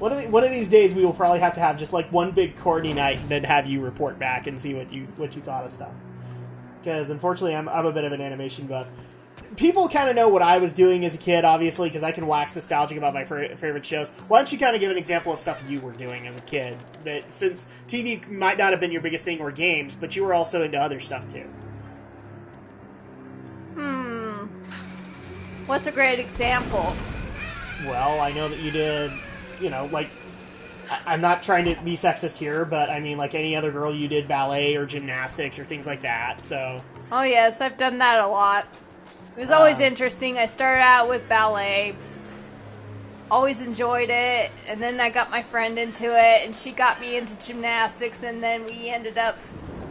One of these days we will probably have to have just like one big Courtney night and then have you report back and see what you thought of stuff. Because unfortunately I'm a bit of an animation buff. People kind of know what I was doing as a kid, obviously, because I can wax nostalgic about my favorite shows. Why don't you kind of give an example of stuff you were doing as a kid? That since TV might not have been your biggest thing or games, but you were also into other stuff too. What's a great example? Well, I know that you did, like, I'm not trying to be sexist here, but I mean, like any other girl, you did ballet or gymnastics or things like that, so... Oh yes, I've done that a lot. It was always interesting. I started out with ballet, always enjoyed it, and then I got my friend into it, and she got me into gymnastics, and then we ended up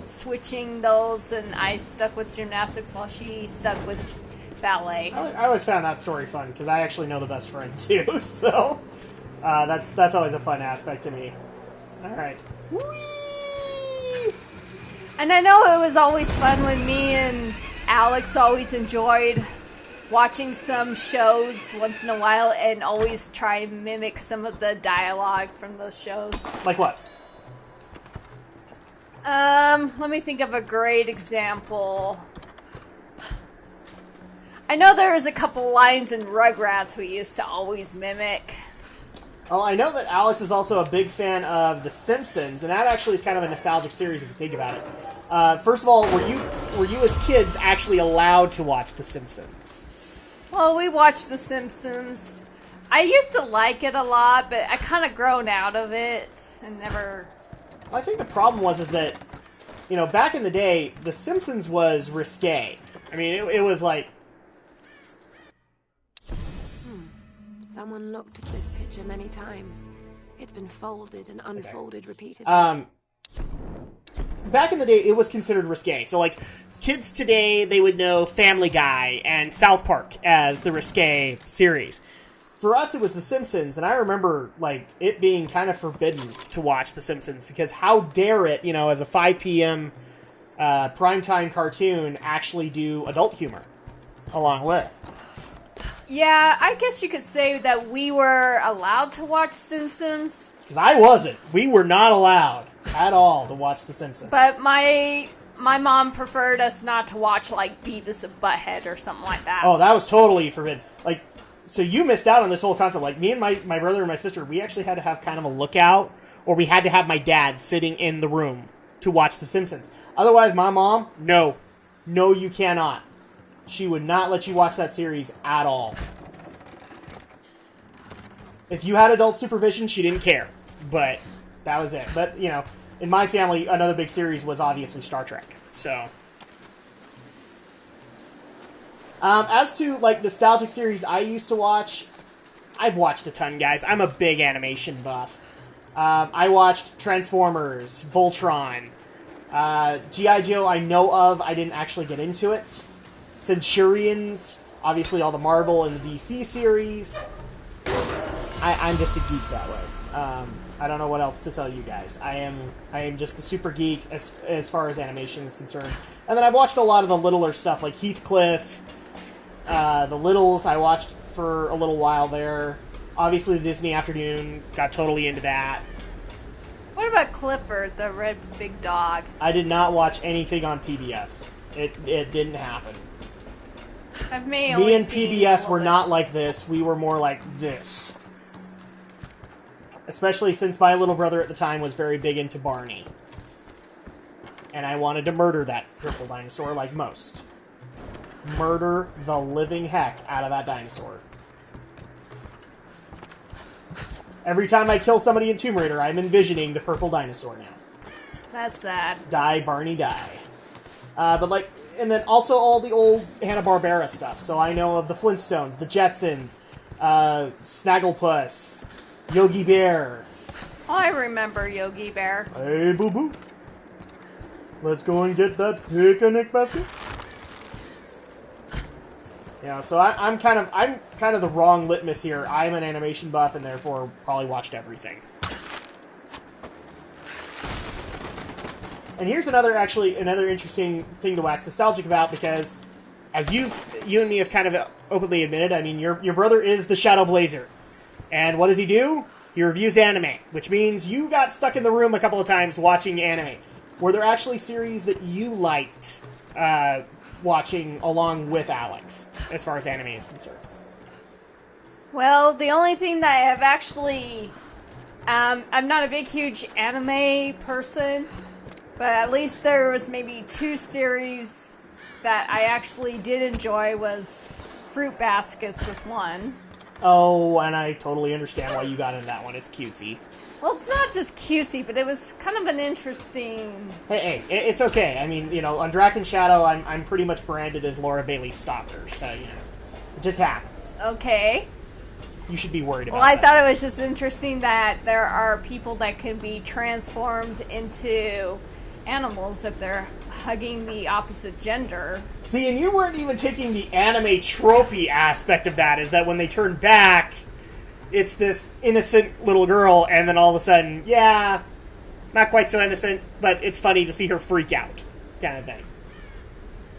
switching those, and I stuck with gymnastics while she stuck with ballet. I always found that story fun, because I actually know the best friend, too, so that's always a fun aspect to me. Alright. Whee! And I know it was always fun when me and Alex always enjoyed watching some shows once in a while and always try and mimic some of the dialogue from those shows. Like what? Let me think of a great example. I know there was a couple lines in Rugrats we used to always mimic. Well, I know that Alex is also a big fan of The Simpsons, and that actually is kind of a nostalgic series if you think about it. First of all, were you as kids actually allowed to watch The Simpsons? Well, we watched The Simpsons. I used to like it a lot, but I kind of grown out of it and never... Well, I think the problem is that, back in the day, The Simpsons was risque. I mean, it was like... Someone looked at this picture many times. It's been folded and unfolded repeatedly. Back in the day, it was considered risque. So, like, kids today, they would know Family Guy and South Park as the risque series. For us, it was The Simpsons, and I remember, like, it being kind of forbidden to watch The Simpsons, because how dare it, as a 5 p.m. primetime cartoon, actually do adult humor along with. Yeah, I guess you could say that we were allowed to watch Simpsons. Because I wasn't. We were not allowed at all to watch The Simpsons. But my mom preferred us not to watch, like, Beavis and Butthead or something like that. Oh, that was totally forbidden. Like, so you missed out on this whole concept. Like, me and my brother and my sister, we actually had to have kind of a lookout, or we had to have my dad sitting in the room to watch The Simpsons. Otherwise, my mom, no, you cannot. She would not let you watch that series at all. If you had adult supervision, she didn't care. But that was it. But, in my family, another big series was obviously Star Trek. So, as to, like, nostalgic series I used to watch, I've watched a ton, guys. I'm a big animation buff. I watched Transformers, Voltron, G.I. Joe I know of. I didn't actually get into it. Centurions, obviously all the Marvel and the DC series. I'm just a geek that way. I don't know what else to tell you guys. I am just the super geek as far as animation is concerned. And then I've watched a lot of the littler stuff, like Heathcliff, the Littles I watched for a little while there. Obviously the Disney Afternoon, got totally into that. What about Clifford, the red big dog? I did not watch anything on PBS. It didn't happen. Me and PBS were not like this. We were more like this. Especially since my little brother at the time was very big into Barney. And I wanted to murder that purple dinosaur like most. Murder the living heck out of that dinosaur. Every time I kill somebody in Tomb Raider, I'm envisioning the purple dinosaur now. That's sad. Die, Barney, die. And then also all the old Hanna-Barbera stuff. So I know of the Flintstones, the Jetsons, Snagglepuss, Yogi Bear. Oh, I remember Yogi Bear. Hey, boo-boo. Let's go and get that picnic basket. Yeah, so I'm kind of the wrong litmus here. I'm an animation buff and therefore probably watched everything. And here's another interesting thing to wax nostalgic about, because as you and me have kind of openly admitted, I mean, your brother is the Shadow Blazer. And what does he do? He reviews anime, which means you got stuck in the room a couple of times watching anime. Were there actually series that you liked watching along with Alex, as far as anime is concerned? Well, the only thing that I have actually... I'm not a big, huge anime person, but at least there was maybe 2 series that I actually did enjoy. Was Fruit Baskets was one. Oh, and I totally understand why you got into that one. It's cutesy. Well, it's not just cutesy, but it was kind of an interesting... Hey, it's okay. I mean, on Drak and Shadow, I'm pretty much branded as Laura Bailey's stalker, so, it just happens. Okay. You should be worried about Well, I that. thought it was just interesting that there are people that can be transformed into animals if they're hugging the opposite gender. See, and you weren't even taking the anime tropey aspect of that, is that when they turn back, it's this innocent little girl, and then all of a sudden, yeah, not quite so innocent, but it's funny to see her freak out, kind of thing.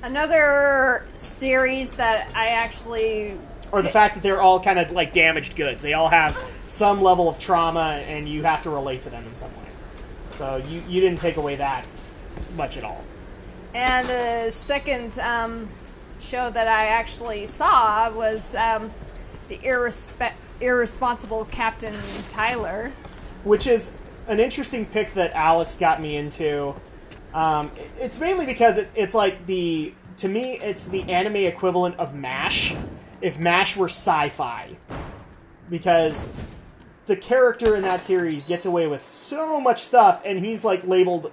Another series that I actually... Or the fact that they're all kind of like damaged goods. They all have some level of trauma, and you have to relate to them in some way. So you didn't take away that much at all. And the second show that I actually saw was the Irresponsible Captain Tyler. Which is an interesting pick that Alex got me into. It's mainly because it's like to me, it's the anime equivalent of MASH. If MASH were sci-fi. Because the character in that series gets away with so much stuff, and he's like labeled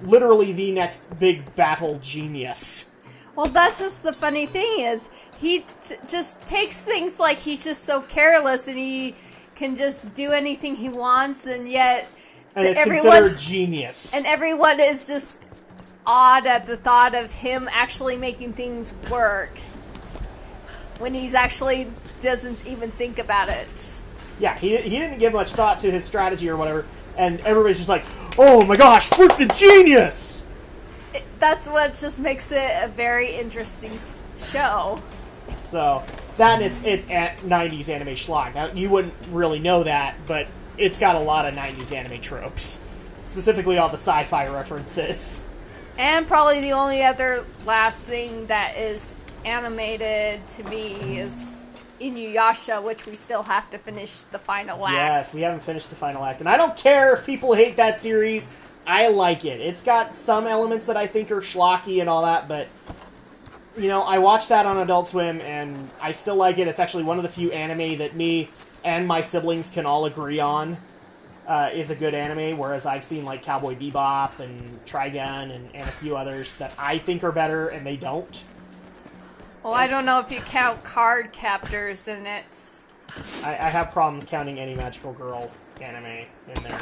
literally the next big battle genius. Well, that's just the funny thing is, he just takes things like he's just so careless and he can just do anything he wants, and yet... And it's considered genius. And everyone is just awed at the thought of him actually making things work. When he's actually doesn't even think about it. Yeah, he didn't give much thought to his strategy or whatever, and everybody's just like, oh my gosh, freaking genius! That's what just makes it a very interesting show. So, that and it's 90s anime schlock. Now, you wouldn't really know that, but it's got a lot of 90s anime tropes. Specifically all the sci-fi references. And probably the only other last thing that is animated to me is Inuyasha, which we still have to finish the final act. Yes, we haven't finished the final act. And I don't care if people hate that series. I like it. It's got some elements that I think are schlocky and all that, but, I watched that on Adult Swim, and I still like it. It's actually one of the few anime that me and my siblings can all agree on is a good anime, whereas I've seen, like, Cowboy Bebop and Trigun and a few others that I think are better, and they don't. Well, I don't know if you count Card Captors in it. I have problems counting any Magical Girl anime in there.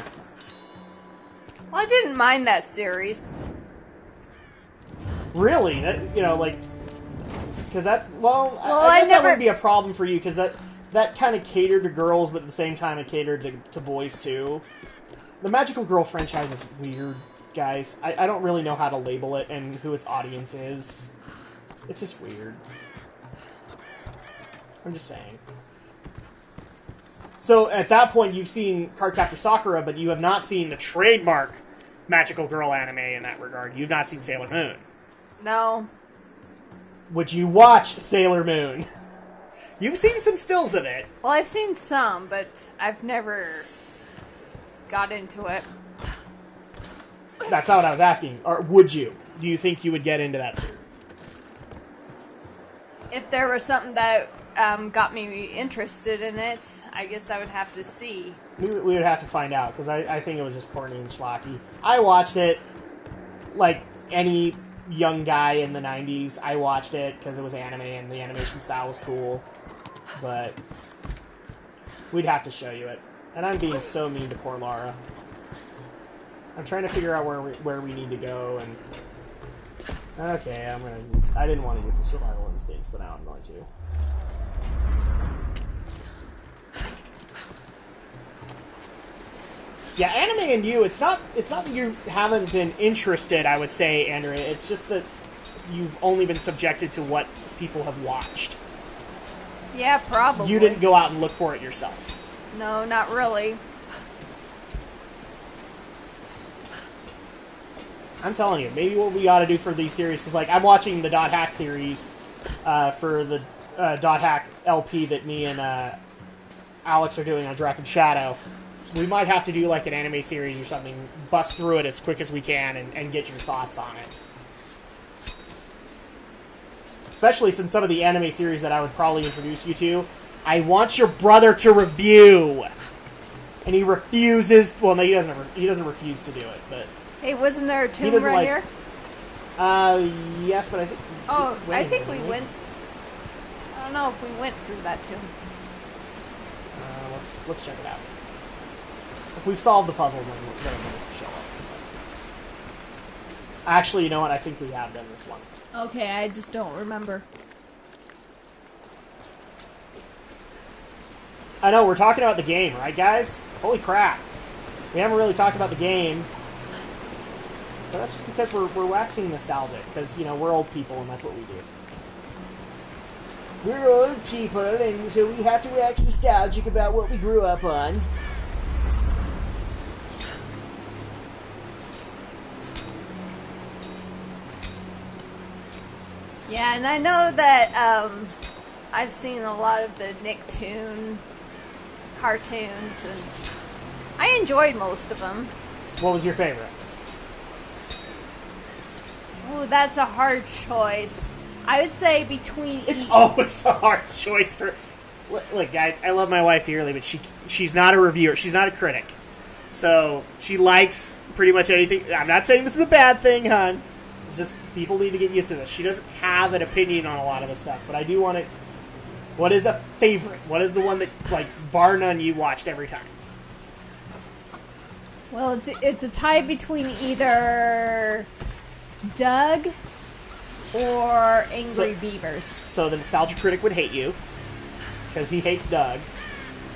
Well, I didn't mind that series. Really? Because that's, I guess that never... would be a problem for you, because that kind of catered to girls, but at the same time it catered to boys, too. The Magical Girl franchise is weird, guys. I don't really know how to label it and who its audience is. It's just weird. I'm just saying. So, at that point, you've seen Cardcaptor Sakura, but you have not seen the trademark Magical Girl anime in that regard. You've not seen Sailor Moon. No. Would you watch Sailor Moon? You've seen some stills of it. Well, I've seen some, but I've never got into it. That's not what I was asking. Or would you? Do you think you would get into that series? If there was something that got me interested in it, I guess I would have to see. We would have to find out, because I think it was just corny and schlocky. I watched it like any young guy in the 90s. I watched it because it was anime and the animation style was cool. But we'd have to show you it. And I'm being so mean to poor Lara. I'm trying to figure out where we need to go, and... Okay, I didn't want to use the survival instincts, but now I'm going to. Yeah, anime and you, it's not that you haven't been interested, I would say, Andrea. It's just that you've only been subjected to what people have watched. Yeah, probably. You didn't go out and look for it yourself. No, not really. I'm telling you, maybe what we ought to do for these series, because like I'm watching the Dot Hack series for the Dot Hack LP that me and Alex are doing on Drak and Shadow. We might have to do like an anime series or something, bust through it as quick as we can, and get your thoughts on it. Especially since some of the anime series that I would probably introduce you to, I want your brother to review, and he refuses. Well, no, he doesn't refuse to do it, but. Hey, wasn't there a tomb right like, here? Yes, but I think. Oh, I think we went. I don't know if we went through that tomb. Let's check it out. If we've solved the puzzle, then it'll show up. Actually, you know what? I think we have done this one. Okay, I just don't remember. I know, we're talking about the game, right, guys? Holy crap. We haven't really talked about the game. But that's just because we're waxing nostalgic. Because, you know, we're old people, and that's what we do. We're old people, and so we have to wax nostalgic about what we grew up on. Yeah, and I know that I've seen a lot of the Nicktoon cartoons, and I enjoyed most of them. What was your favorite? Oh, that's a hard choice. I would say between... It's always a hard choice for... Look, guys, I love my wife dearly, but she's not a reviewer. She's not a critic. So, she likes pretty much anything. I'm not saying this is a bad thing, hon. It's just people need to get used to this. She doesn't have an opinion on a lot of the stuff, but I do want to... What is a favorite? What is the one that, like, bar none, you watched every time? Well, it's a tie between either Doug or Angry Beavers. So the nostalgia critic would hate you, because he hates Doug.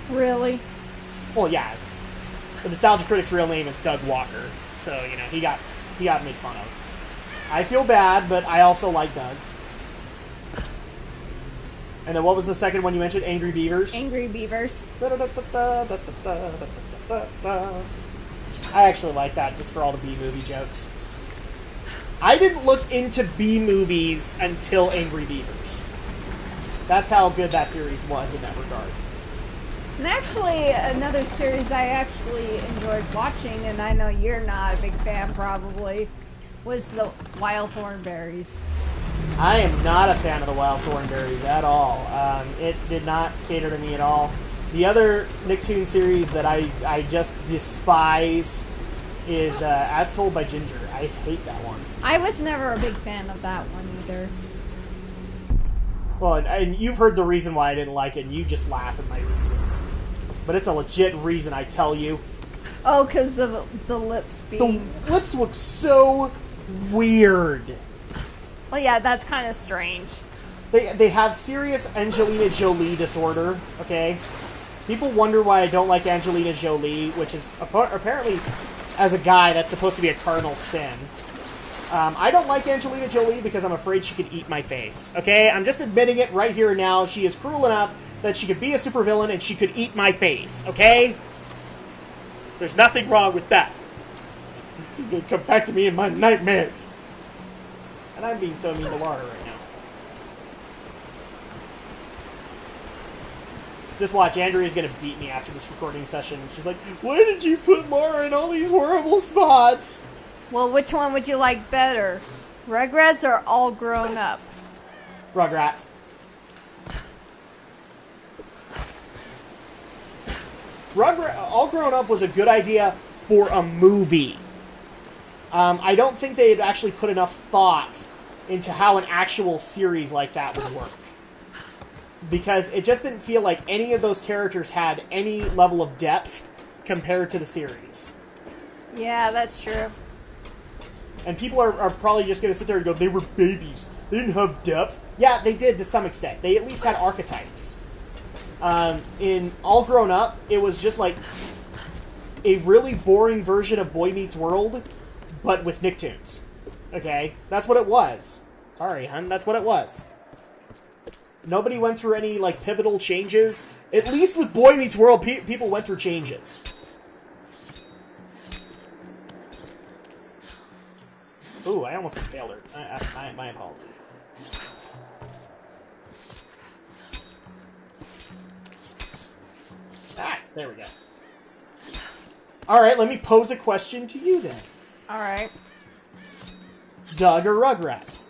Really? Well, yeah. The nostalgia critic's real name is Doug Walker, so, you know, he got made fun of. I feel bad, but I also like Doug. And then what was the second one you mentioned? Angry Beavers? Angry Beavers. I actually like that, just for all the B-movie jokes. I didn't look into B-movies until Angry Beavers. That's how good that series was in that regard. And actually, another series I actually enjoyed watching, and I know you're not a big fan probably, was the Wild Thornberrys. I am not a fan of the Wild Thornberrys at all. It did not cater to me at all. The other Nicktoon series that I just despise is As Told by Ginger. I hate that one. I was never a big fan of that one either. Well, and you've heard the reason why I didn't like it, and you just laugh at my reason. But it's a legit reason, I tell you. Oh, because the lips being... The lips look so weird. Well, yeah, that's kind of strange. They have serious Angelina Jolie disorder, okay? People wonder why I don't like Angelina Jolie, which is apparently, as a guy, that's supposed to be a cardinal sin. I don't like Angelina Jolie because I'm afraid she could eat my face, okay? I'm just admitting it right here and now. She is cruel enough that she could be a supervillain and she could eat my face, okay? There's nothing wrong with that. She's gonna come back to me in my nightmares. And I'm being so mean to Laura right now. Just watch, Andrea's gonna beat me after this recording session. She's like, why did you put Laura in all these horrible spots? Well, which one would you like better? Rugrats or All Grown Up? Rugrats. All Grown Up was a good idea for a movie. I don't think they had actually put enough thought into how an actual series like that would work. Because it just didn't feel like any of those characters had any level of depth compared to the series. Yeah, that's true. And people are probably just going to sit there and go, they were babies. They didn't have depth. Yeah, they did to some extent. They at least had archetypes. In All Grown Up, it was just like a really boring version of Boy Meets World, but with Nicktoons. Okay? That's what it was. Sorry, hun. That's what it was. Nobody went through any, like, pivotal changes. At least with Boy Meets World, people went through changes. Ooh, I almost failed her. My apologies. Ah, there we go. Alright, let me pose a question to you then. Alright. Doug or Rugrats?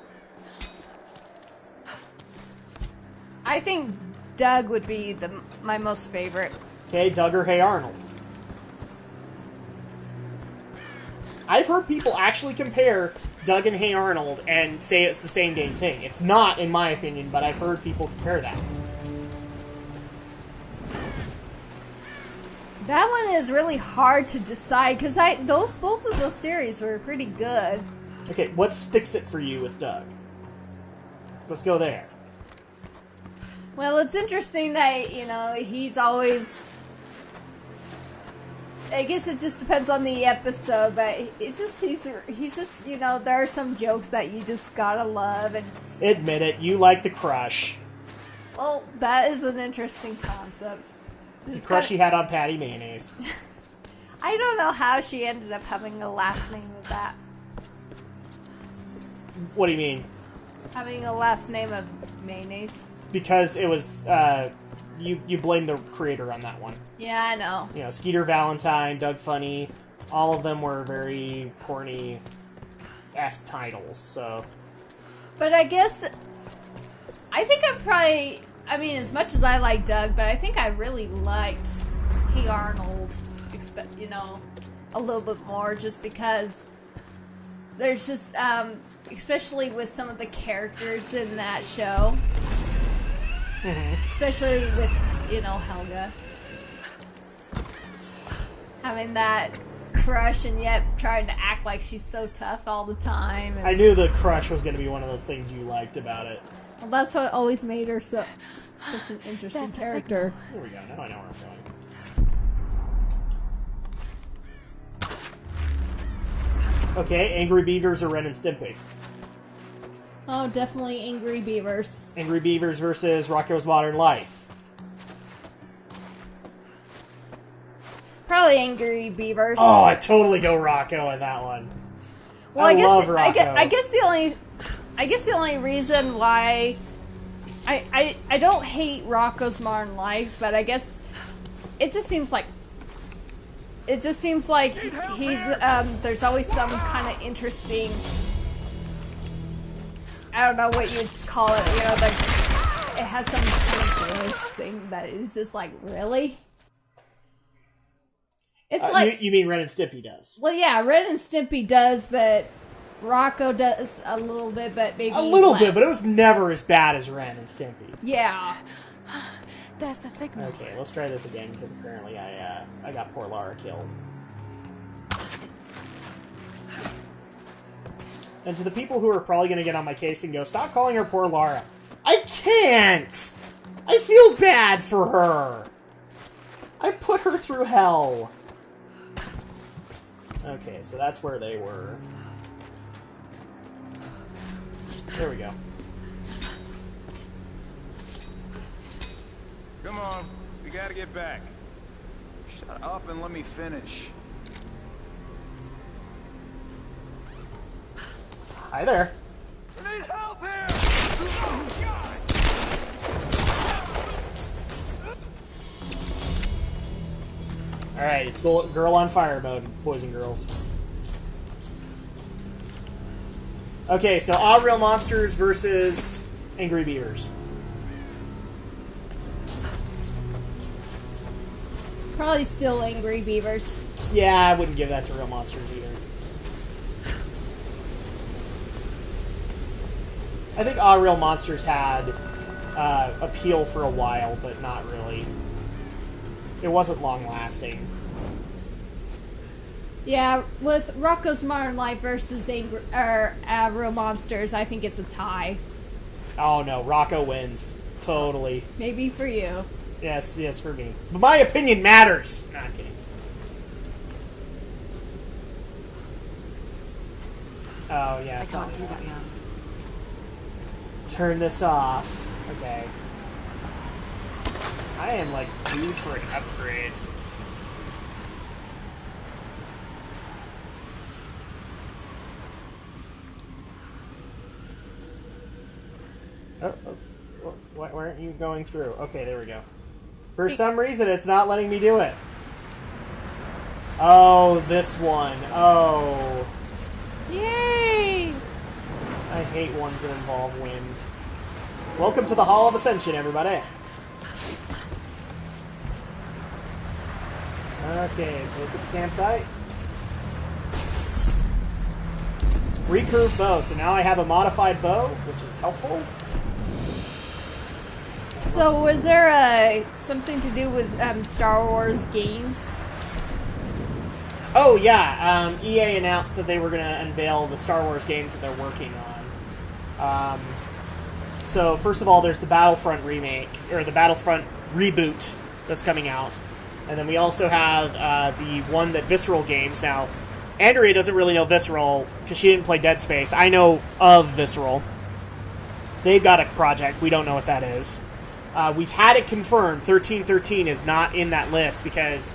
I think Doug would be my most favorite. Okay, Doug or Hey Arnold? I've heard people actually compare Doug and Hey Arnold and say it's the same dang thing. It's not, in my opinion, but I've heard people compare that. That one is really hard to decide because both of those series were pretty good. Okay, what sticks it for you with Doug? Let's go there. Well, it's interesting that, you know, he's always... I guess it just depends on the episode, but he's just, you know, there are some jokes that you just gotta love, and... Admit it, you like the crush. Well, that is an interesting concept. The crush she had on Patty Mayonnaise. I don't know how she ended up having a last name of that. What do you mean? Having a last name of Mayonnaise. Because it was, you blame the creator on that one. Yeah, I know. You know, Skeeter Valentine, Doug Funny, all of them were very corny-esque titles, so... But I guess... I think I'm probably... I mean, as much as I like Doug, but I think I really liked Hey Arnold, you know, a little bit more, just because there's just, especially with some of the characters in that show, especially with, you know, Helga, having that crush and yet trying to act like she's so tough all the time. And, I knew the crush was going to be one of those things you liked about it. well, that's what always made her such an interesting character. Here we go. Now I know where I'm going. Okay, Angry Beavers or Ren and Stimpy? Oh, definitely Angry Beavers. Angry Beavers versus Rocko's Modern Life. Probably Angry Beavers. Oh, I totally go Rocko in that one. Well, I love Rocko. I guess the only reason why I don't hate Rocko's Modern Life, but I guess it just seems like he's there's always some kind of interesting, I don't know what you'd call it, you know, like it has some kind of gross thing that is just like, really? It's like you mean Ren and Stimpy does? Well, yeah, Ren and Stimpy does, but Rocko does a little bit, but maybe a little less. bit, but it was never as bad as Ren and Stimpy. Yeah. There's the signal. Okay, let's try this again because apparently I got poor Lara killed. And to the people who are probably going to get on my case and go, stop calling her poor Lara. I can't! I feel bad for her. I put her through hell. Okay, so that's where they were. There we go. Come on, we gotta get back. Shut up and let me finish. Hi there. I need help here! Oh, God! Alright, it's girl on fire mode, boys and girls. Okay, so All Real Monsters versus Angry Beavers. Probably still Angry Beavers. Yeah, I wouldn't give that to Real Monsters either. I think All Real Monsters had appeal for a while, but not really. It wasn't long-lasting. Yeah, with Rocko's Modern Life versus Real Monsters, I think it's a tie. Oh no, Rocko wins. Totally. Maybe for you. Yes, for me. But my opinion matters! No, I'm kidding. Oh, yeah, I it's can't on do that now. Turn this off. Okay. I am, like, due for an upgrade. Why aren't you going through? Okay, there we go. For some reason, it's not letting me do it. Oh, this one. Oh. Yay! I hate ones that involve wind. Welcome to the Hall of Ascension, everybody. Okay, so it's at the campsite. Recurve bow. So now I have a modified bow, which is helpful. So was there something to do with Star Wars games? Oh yeah, EA announced that they were going to unveil the Star Wars games that they're working on. So first of all, there's the Battlefront remake, or the Battlefront reboot that's coming out. And then we also have the one that Visceral Games. Now, Andrea doesn't really know Visceral because she didn't play Dead Space. I know of Visceral. They've got a project. We don't know what that is. We've had it confirmed. 1313 is not in that list because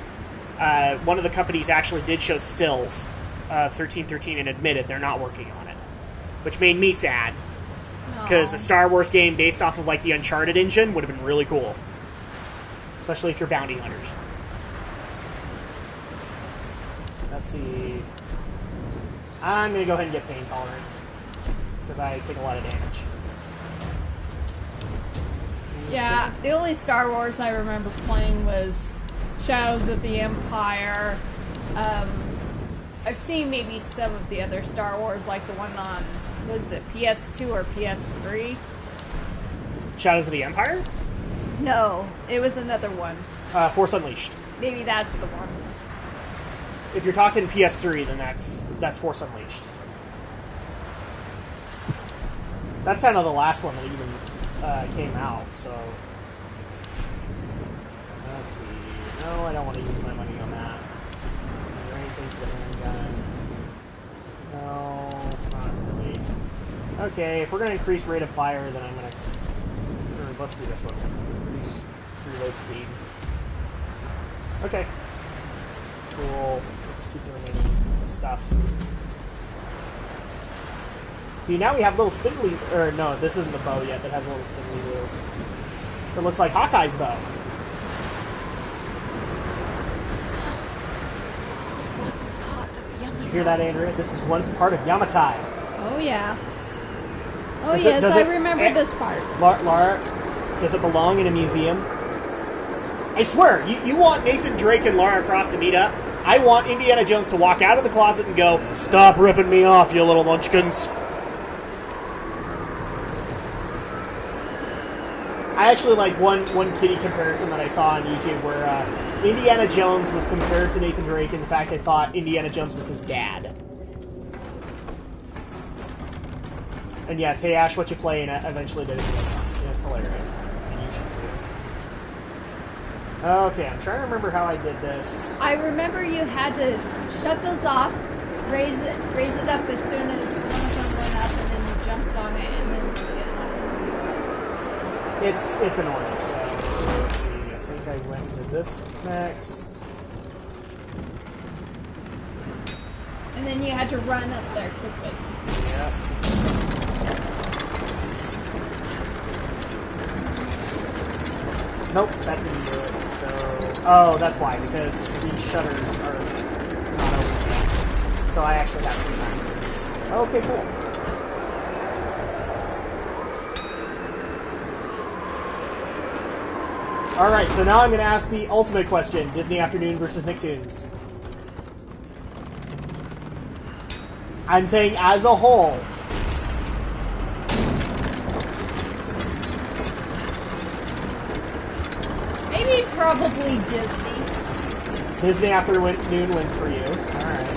one of the companies actually did show stills of 1313 and admitted they're not working on it, which made me sad because a Star Wars game based off of like the Uncharted engine would have been really cool, especially if you're bounty hunters. Let's see. I'm going to go ahead and get pain tolerance because I take a lot of damage. Yeah, the only Star Wars I remember playing was Shadows of the Empire. I've seen maybe some of the other Star Wars, like the one on, was it PS2 or PS3? Shadows of the Empire? No, it was another one. Force Unleashed. Maybe that's the one. If you're talking PS3, then that's Force Unleashed. That's kind of the last one that even came out, so... Let's see... No, I don't want to use my money on that. Is there anything for the handgun? No, not really. Okay, if we're going to increase rate of fire, then I'm going to... Or let's do this one. Increase reload speed. Okay. Cool. Let's keep the remaining stuff. See, now we have little spindly... Or, no, this isn't the bow yet that has little spindly wheels. It looks like Hawkeye's bow. Did you hear that, Andrea? This is once part of Yamatai. Oh, yeah. Oh, yes, I remember this part. Lara, does it belong in a museum? I swear, you want Nathan Drake and Lara Croft to meet up? I want Indiana Jones to walk out of the closet and go, "Stop ripping me off, you little munchkins." I actually like one kitty comparison that I saw on YouTube where Indiana Jones was compared to Nathan Drake in the fact they thought Indiana Jones was his dad. And yes, hey Ash, what you play, and eventually did it again. And it's hilarious. And you should see it. Okay, I'm trying to remember how I did this. I remember you had to shut those off, raise it up as soon as one of them went up, and then you jumped on it, and then you get on it. It's annoying, so let's see. I think I went and did this next. And then you had to run up there quickly. Yep. Nope, that didn't do it. So, oh, that's why, because these shutters are not open yet. So I actually have some time. Okay, cool. Alright, so now I'm going to ask the ultimate question. Disney Afternoon versus Nicktoons. I'm saying as a whole. Maybe probably Disney. Disney Afternoon wins for you. Alright.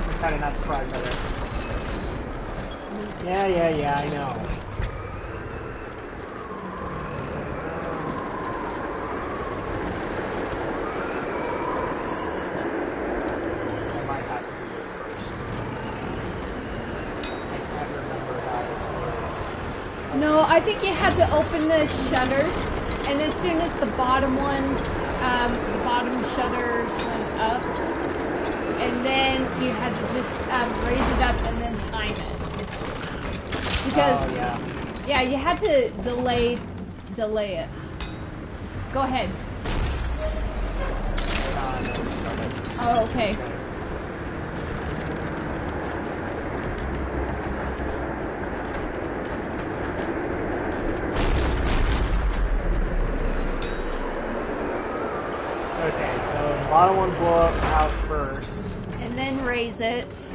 I'm kind of not surprised by this. Yeah, I know. No, I think you had to open the shutters And as soon as the bottom ones, the bottom shutters went up, and then you had to just raise it up and then time it. Because, yeah, you had to delay it. Go ahead. Oh, okay. Okay, so the bottom one blow up out first. And then raise it.